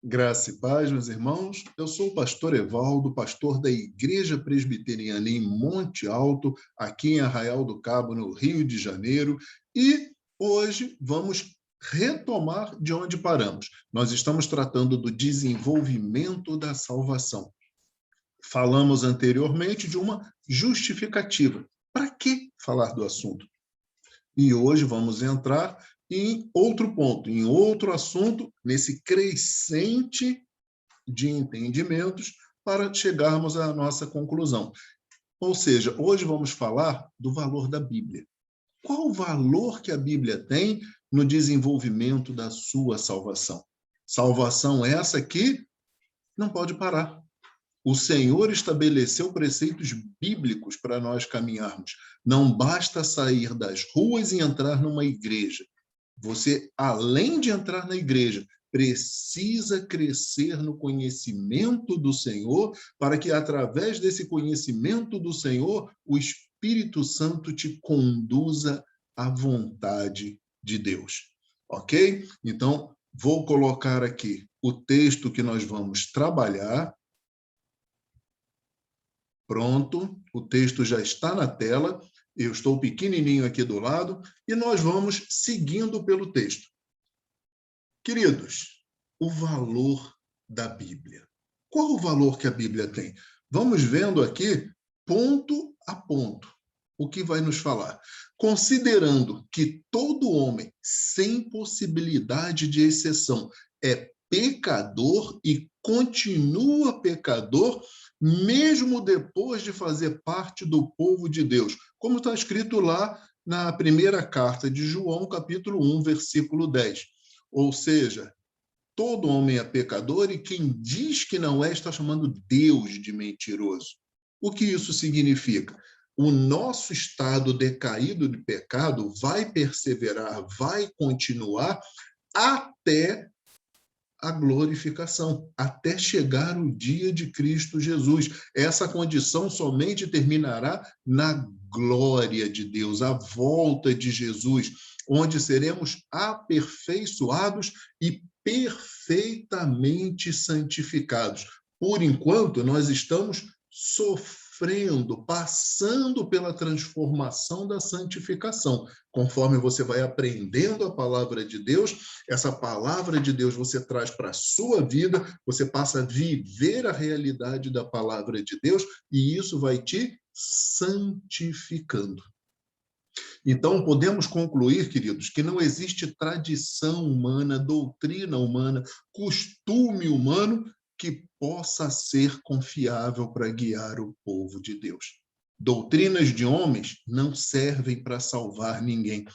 Graça e paz, meus irmãos. Eu sou o pastor Evaldo, pastor da Igreja Presbiteriana em Monte Alto, aqui em Arraial do Cabo, no Rio de Janeiro, e hoje vamos retomar de onde paramos. Nós estamos tratando do desenvolvimento da salvação. Falamos anteriormente de uma justificativa. Para que falar do assunto? E hoje vamos entrar em outro ponto, em outro assunto, nesse crescente de entendimentos para chegarmos à nossa conclusão. Ou seja, hoje vamos falar do valor da Bíblia. Qual o valor que a Bíblia tem no desenvolvimento da sua salvação? Salvação essa que não pode parar. O Senhor estabeleceu preceitos bíblicos para nós caminharmos. Não basta sair das ruas e entrar numa igreja. Você, além de entrar na igreja, precisa crescer no conhecimento do Senhor, para que, através desse conhecimento do Senhor, o Espírito Santo te conduza à vontade de Deus. Ok? Então, vou colocar aqui o texto que nós vamos trabalhar. Pronto, o texto já está na tela. Eu estou pequenininho aqui do lado e nós vamos seguindo pelo texto. Queridos, o valor da Bíblia. Qual o valor que a Bíblia tem? Vamos vendo aqui, ponto a ponto, o que vai nos falar. Considerando que todo homem, sem possibilidade de exceção, é pecador e continua pecador, mesmo depois de fazer parte do povo de Deus. Como está escrito lá na primeira carta de João, capítulo 1, versículo 10. Ou seja, todo homem é pecador e quem diz que não é está chamando Deus de mentiroso. O que isso significa? O nosso estado decaído de pecado vai perseverar, vai continuar até a glorificação, até chegar o dia de Cristo Jesus. Essa condição somente terminará na glória de Deus, a volta de Jesus, onde seremos aperfeiçoados e perfeitamente santificados. Por enquanto, nós estamos sofrendo, passando pela transformação da santificação. Conforme você vai aprendendo a palavra de Deus, essa palavra de Deus você traz para a sua vida, você passa a viver a realidade da palavra de Deus e isso vai te santificando. Então, podemos concluir, queridos, que não existe tradição humana, doutrina humana, costume humano que possa ser confiável para guiar o povo de Deus. Doutrinas de homens não servem para salvar ninguém.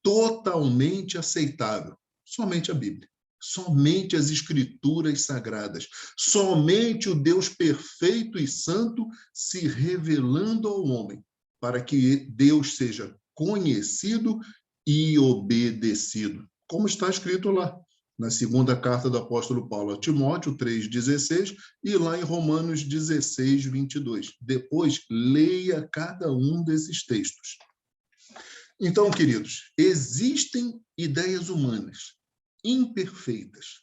Totalmente aceitável, somente a Bíblia. Somente as Escrituras Sagradas. Somente o Deus perfeito e santo se revelando ao homem, para que Deus seja conhecido e obedecido. Como está escrito lá, na segunda carta do apóstolo Paulo a Timóteo 3,16 e lá em Romanos 16:22. Depois, leia cada um desses textos. Então, queridos, existem ideias humanas imperfeitas,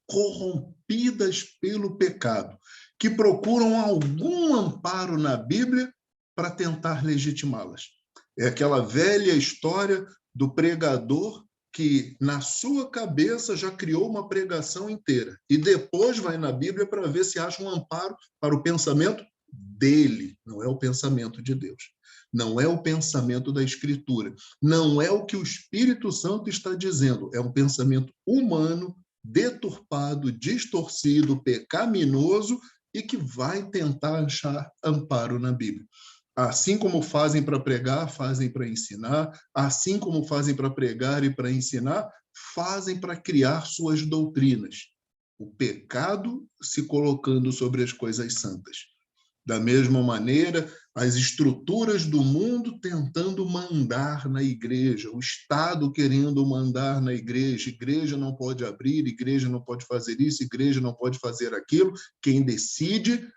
corrompidas pelo pecado, que procuram algum amparo na Bíblia para tentar legitimá-las. É aquela velha história do pregador que, na sua cabeça, já criou uma pregação inteira e depois vai na Bíblia para ver se acha um amparo para o pensamento dele, não é o pensamento de Deus. Não é o pensamento da Escritura. Não é o que o Espírito Santo está dizendo. É um pensamento humano, deturpado, distorcido, pecaminoso e que vai tentar achar amparo na Bíblia. Assim como fazem para pregar, fazem para ensinar. Assim como fazem para pregar e para ensinar, fazem para criar suas doutrinas. O pecado se colocando sobre as coisas santas. Da mesma maneira, as estruturas do mundo tentando mandar na igreja, o Estado querendo mandar na igreja não pode abrir, igreja não pode fazer isso, igreja não pode fazer aquilo. Quem decide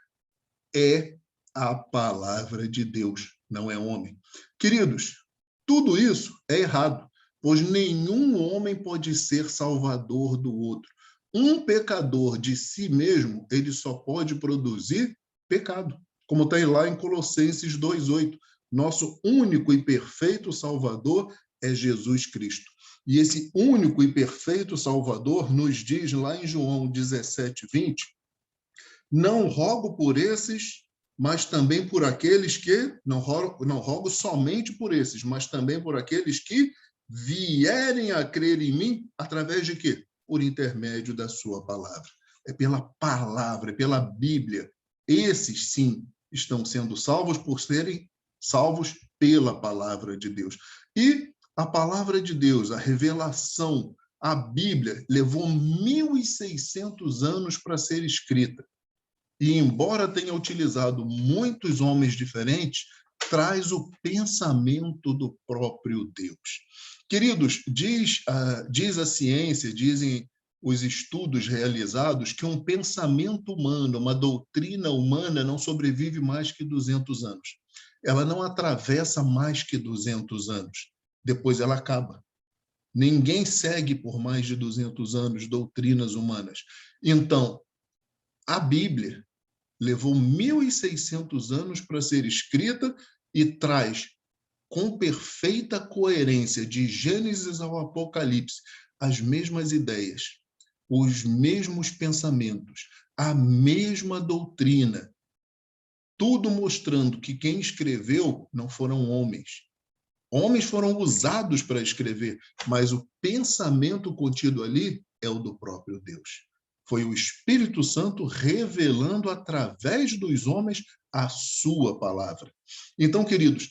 é a palavra de Deus, não é homem. Queridos, tudo isso é errado, pois nenhum homem pode ser salvador do outro. um pecador de si mesmo, ele só pode produzir pecado, como está lá em Colossenses 2:8. Nosso único e perfeito Salvador é Jesus Cristo. E esse único e perfeito Salvador nos diz lá em João 17:20, não rogo por esses, mas também por aqueles que, não rogo somente por esses, mas também por aqueles que vierem a crer em mim, através de quê? Por intermédio da sua palavra. É pela palavra, é pela Bíblia. Esses, sim, estão sendo salvos por serem salvos pela palavra de Deus. E a palavra de Deus, a revelação, a Bíblia, levou 1.600 anos para ser escrita. E, embora tenha utilizado muitos homens diferentes, traz o pensamento do próprio Deus. Queridos, diz a ciência, dizem os estudos realizados, que um pensamento humano, uma doutrina humana não sobrevive mais que 200 anos. Ela não atravessa mais que 200 anos. Depois ela acaba. Ninguém segue por mais de 200 anos doutrinas humanas. Então, a Bíblia levou 1.600 anos para ser escrita e traz, com perfeita coerência, de Gênesis ao Apocalipse, as mesmas ideias, os mesmos pensamentos, a mesma doutrina, tudo mostrando que quem escreveu não foram homens. Homens foram usados para escrever, mas o pensamento contido ali é o do próprio Deus. Foi o Espírito Santo revelando através dos homens a sua palavra. Então, queridos,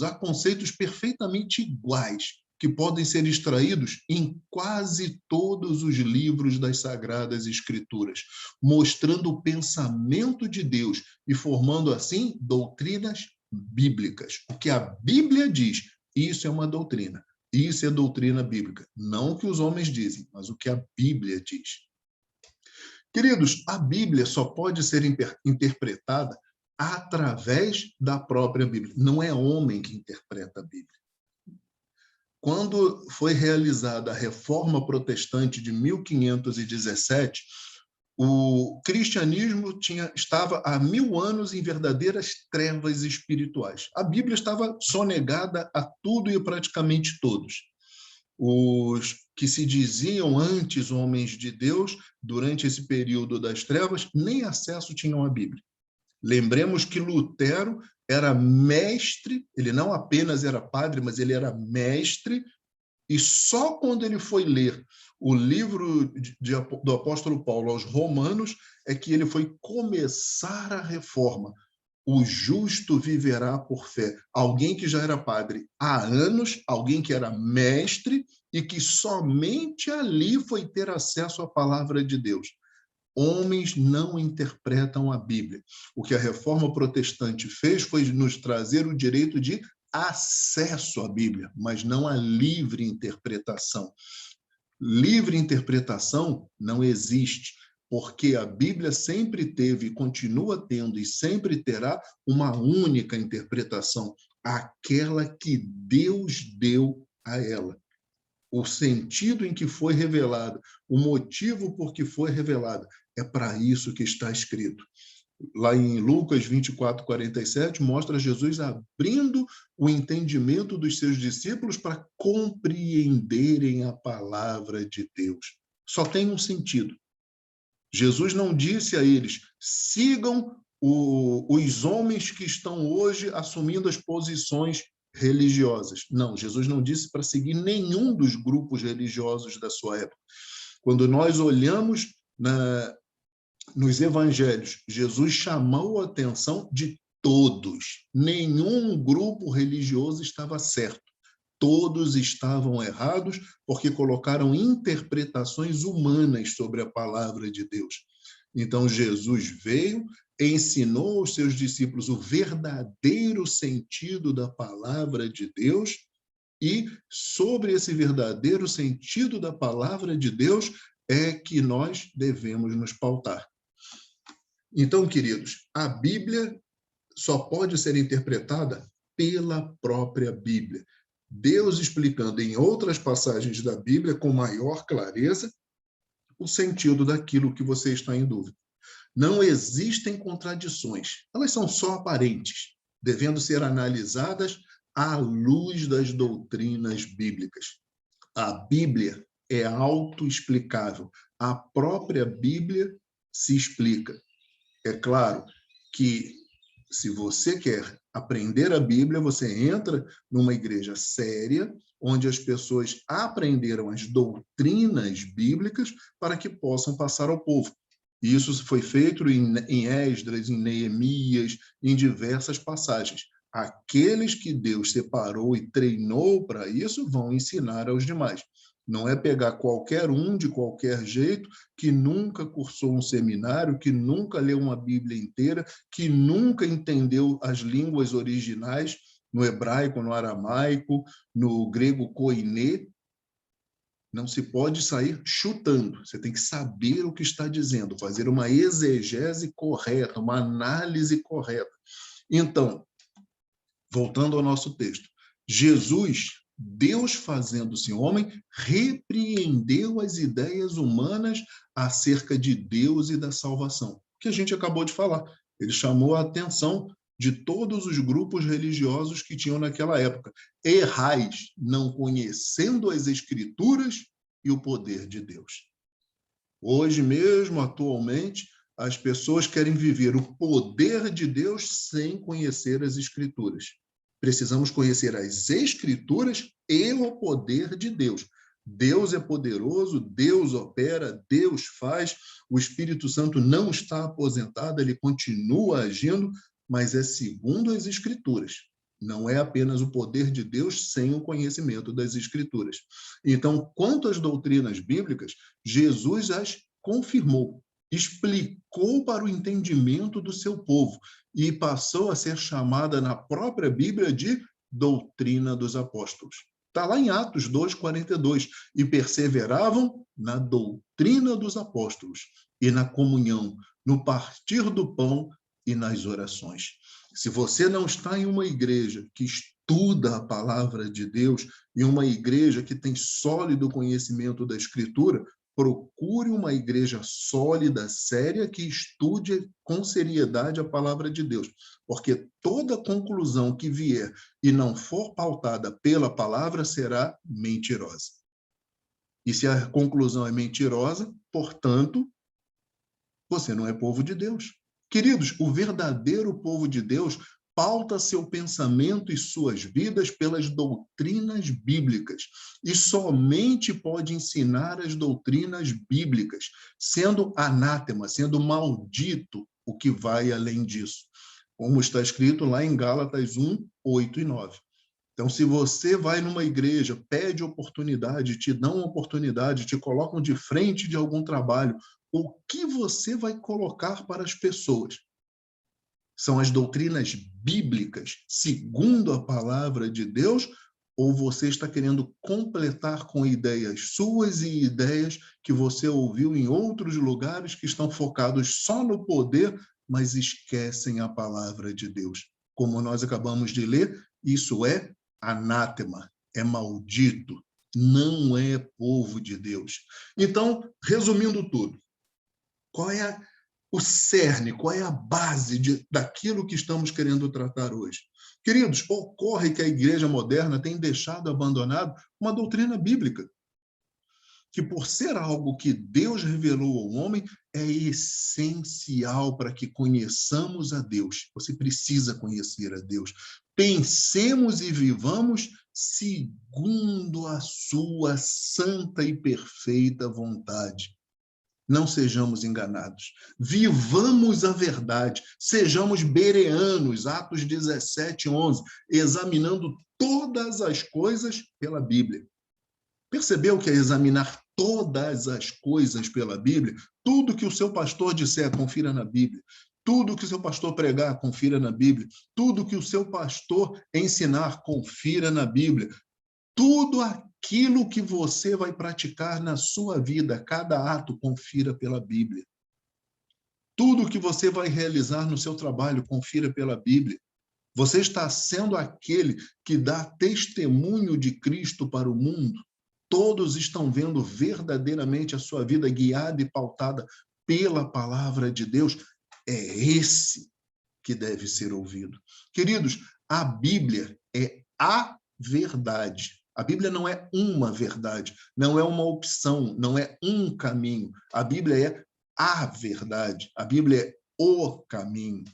há conceitos perfeitamente iguais que podem ser extraídos em quase todos os livros das Sagradas Escrituras, mostrando o pensamento de Deus e formando, assim, doutrinas bíblicas. O que a Bíblia diz, isso é uma doutrina. Isso é doutrina bíblica. Não o que os homens dizem, mas o que a Bíblia diz. Queridos, a Bíblia só pode ser interpretada através da própria Bíblia. Não é homem que interpreta a Bíblia. Quando foi realizada a Reforma Protestante de 1517, o cristianismo estava há 1000 anos em verdadeiras trevas espirituais. A Bíblia estava sonegada a tudo e praticamente todos. Os que se diziam antes homens de Deus, durante esse período das trevas, nem acesso tinham à Bíblia. Lembremos que Lutero era mestre, ele não apenas era padre, mas ele era mestre, e só quando ele foi ler o livro do apóstolo Paulo aos Romanos é que ele foi começar a reforma. O justo viverá por fé. Alguém que já era padre há anos, alguém que era mestre e que somente ali foi ter acesso à palavra de Deus. Homens não interpretam a Bíblia. O que a Reforma Protestante fez foi nos trazer o direito de acesso à Bíblia, mas não a livre interpretação. Livre interpretação não existe, porque a Bíblia sempre teve e continua tendo e sempre terá uma única interpretação, aquela que Deus deu a ela. O sentido em que foi revelado, o motivo por que foi revelado, é para isso que está escrito. Lá em Lucas 24:47, mostra Jesus abrindo o entendimento dos seus discípulos para compreenderem a palavra de Deus. Só tem um sentido. Jesus não disse a eles, sigam os homens que estão hoje assumindo as posições religiosas. Não, Jesus não disse para seguir nenhum dos grupos religiosos da sua época. Quando nós olhamos nos evangelhos, Jesus chamou a atenção de todos. Nenhum grupo religioso estava certo. Todos estavam errados porque colocaram interpretações humanas sobre a palavra de Deus. Então, Jesus veio, ensinou aos seus discípulos o verdadeiro sentido da palavra de Deus e, sobre esse verdadeiro sentido da palavra de Deus, é que nós devemos nos pautar. Então, queridos, a Bíblia só pode ser interpretada pela própria Bíblia. Deus explicando em outras passagens da Bíblia com maior clareza o sentido daquilo que você está em dúvida. Não existem contradições, elas são só aparentes, devendo ser analisadas à luz das doutrinas bíblicas. A Bíblia é autoexplicável, a própria Bíblia se explica. É claro que, se você quer aprender a Bíblia, você entra numa igreja séria, onde as pessoas aprenderam as doutrinas bíblicas para que possam passar ao povo. Isso foi feito em Esdras, em Neemias, em diversas passagens. Aqueles que Deus separou e treinou para isso vão ensinar aos demais. Não é pegar qualquer um de qualquer jeito, que nunca cursou um seminário, que nunca leu uma Bíblia inteira, que nunca entendeu as línguas originais, no hebraico, no aramaico, no grego koiné. Não se pode sair chutando, você tem que saber o que está dizendo, fazer uma exegese correta, uma análise correta. Então, voltando ao nosso texto, Jesus, Deus fazendo-se homem, repreendeu as ideias humanas acerca de Deus e da salvação, que a gente acabou de falar. Ele chamou a atenção de todos os grupos religiosos que tinham naquela época. Errais, não conhecendo as Escrituras e o poder de Deus. Hoje mesmo, atualmente, as pessoas querem viver o poder de Deus sem conhecer as Escrituras. Precisamos conhecer as Escrituras e o poder de Deus. Deus é poderoso, Deus opera, Deus faz, o Espírito Santo não está aposentado, ele continua agindo, mas é segundo as Escrituras. Não é apenas o poder de Deus sem o conhecimento das Escrituras. Então, quanto às doutrinas bíblicas, Jesus as confirmou, explicou para o entendimento do seu povo e passou a ser chamada na própria Bíblia de doutrina dos apóstolos. Está lá em Atos 2:42. E perseveravam na doutrina dos apóstolos e na comunhão, no partir do pão e nas orações. Se você não está em uma igreja que estuda a palavra de Deus, em uma igreja que tem sólido conhecimento da Escritura, procure uma igreja sólida, séria, que estude com seriedade a palavra de Deus. Porque toda conclusão que vier e não for pautada pela palavra será mentirosa. E se a conclusão é mentirosa, portanto, você não é povo de Deus. Queridos, o verdadeiro povo de Deus pauta seu pensamento e suas vidas pelas doutrinas bíblicas e somente pode ensinar as doutrinas bíblicas, sendo anátema, sendo maldito o que vai além disso, como está escrito lá em Gálatas 1:8 e 9. Então, se você vai numa igreja, pede oportunidade, te dão oportunidade, te colocam de frente de algum trabalho, o que você vai colocar para as pessoas? São as doutrinas bíblicas, segundo a palavra de Deus, ou você está querendo completar com ideias suas e ideias que você ouviu em outros lugares que estão focados só no poder, mas esquecem a palavra de Deus? Como nós acabamos de ler, isso é anátema, é maldito, não é povo de Deus. Então, resumindo tudo, qual é o cerne, qual é a base daquilo que estamos querendo tratar hoje? Queridos, ocorre que a igreja moderna tem deixado abandonado uma doutrina bíblica, que por ser algo que Deus revelou ao homem, é essencial para que conheçamos a Deus. Você precisa conhecer a Deus. Pensemos e vivamos segundo a sua santa e perfeita vontade. Não sejamos enganados. Vivamos a verdade. Sejamos bereanos, Atos 17:11, examinando todas as coisas pela Bíblia. Percebeu que é examinar todas as coisas pela Bíblia? Tudo que o seu pastor disser, confira na Bíblia. Tudo que o seu pastor pregar, confira na Bíblia. Tudo que o seu pastor ensinar, confira na Bíblia. Tudo aquilo que você vai praticar na sua vida, cada ato, confira pela Bíblia. Tudo que você vai realizar no seu trabalho, confira pela Bíblia. Você está sendo aquele que dá testemunho de Cristo para o mundo. Todos estão vendo verdadeiramente a sua vida guiada e pautada pela palavra de Deus? É esse que deve ser ouvido. Queridos, a Bíblia é a verdade. A Bíblia não é uma verdade, não é uma opção, não é um caminho. A Bíblia é a verdade. A Bíblia é o caminho.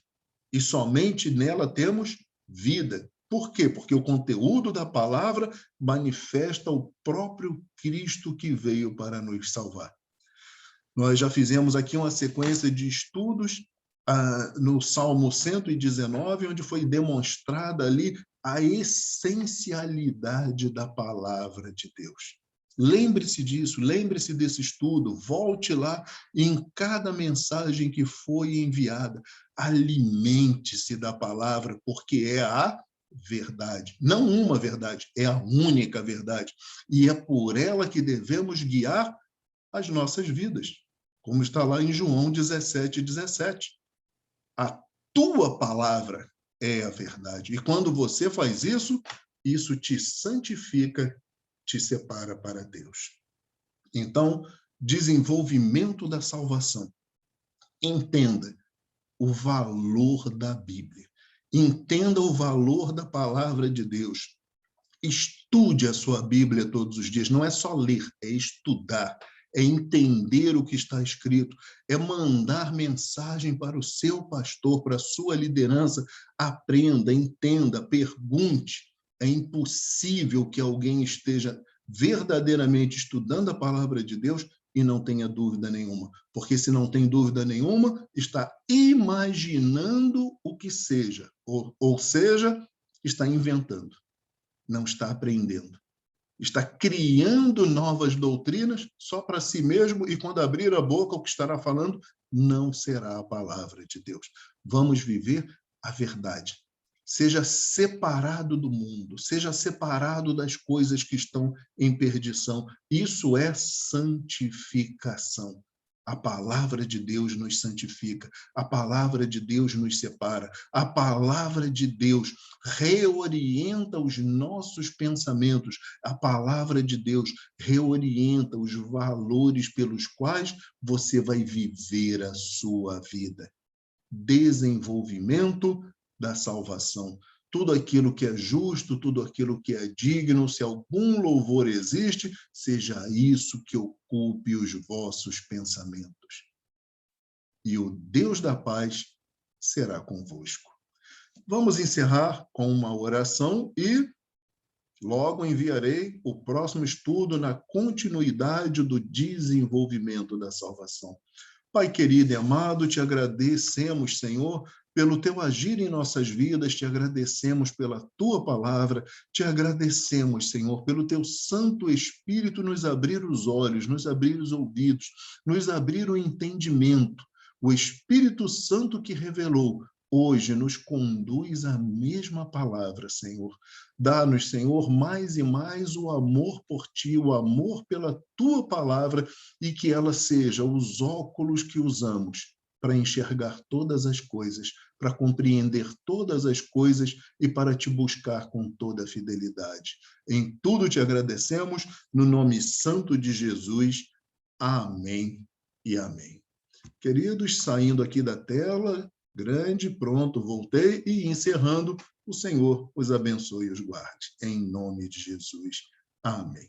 E somente nela temos vida. Por quê? Porque o conteúdo da palavra manifesta o próprio Cristo que veio para nos salvar. Nós já fizemos aqui uma sequência de estudos no Salmo 119, onde foi demonstrada ali a essencialidade da palavra de Deus. Lembre-se disso, lembre-se desse estudo, volte lá e em cada mensagem que foi enviada, alimente-se da palavra, porque é a verdade. Não uma verdade, é a única verdade. E é por ela que devemos guiar as nossas vidas, como está lá em João 17:17. A tua palavra é a verdade. E quando você faz isso, isso te santifica, te separa para Deus. Então, desenvolvimento da salvação. Entenda o valor da Bíblia. Entenda o valor da palavra de Deus. Estude a sua Bíblia todos os dias. Não é só ler, é estudar, é entender o que está escrito, é mandar mensagem para o seu pastor, para a sua liderança. Aprenda, entenda, pergunte. É impossível que alguém esteja verdadeiramente estudando a palavra de Deus e não tenha dúvida nenhuma, porque se não tem dúvida nenhuma, está imaginando o que seja, ou seja, está inventando, não está aprendendo. Está criando novas doutrinas só para si mesmo e quando abrir a boca o que estará falando não será a palavra de Deus. Vamos viver a verdade. Seja separado do mundo, seja separado das coisas que estão em perdição. Isso é santificação. A palavra de Deus nos santifica, a palavra de Deus nos separa, a palavra de Deus reorienta os nossos pensamentos, a palavra de Deus reorienta os valores pelos quais você vai viver a sua vida. Desenvolvimento da salvação. Tudo aquilo que é justo, tudo aquilo que é digno, se algum louvor existe, seja isso que ocupe os vossos pensamentos. E o Deus da paz será convosco. Vamos encerrar com uma oração e logo enviarei o próximo estudo na continuidade do desenvolvimento da salvação. Pai querido e amado, te agradecemos, Senhor, pelo teu agir em nossas vidas, te agradecemos pela tua palavra, te agradecemos, Senhor, pelo teu Santo Espírito nos abrir os olhos, nos abrir os ouvidos, nos abrir o entendimento. O Espírito Santo que revelou, hoje nos conduz à mesma palavra, Senhor. Dá-nos, Senhor, mais e mais o amor por ti, o amor pela tua palavra e que ela seja os óculos que usamos para enxergar todas as coisas, para compreender todas as coisas e para te buscar com toda a fidelidade. Em tudo te agradecemos, no nome santo de Jesus. Amém e amém. Queridos, saindo aqui da tela, grande, pronto, voltei e encerrando, o Senhor os abençoe e os guarde. Em nome de Jesus. Amém.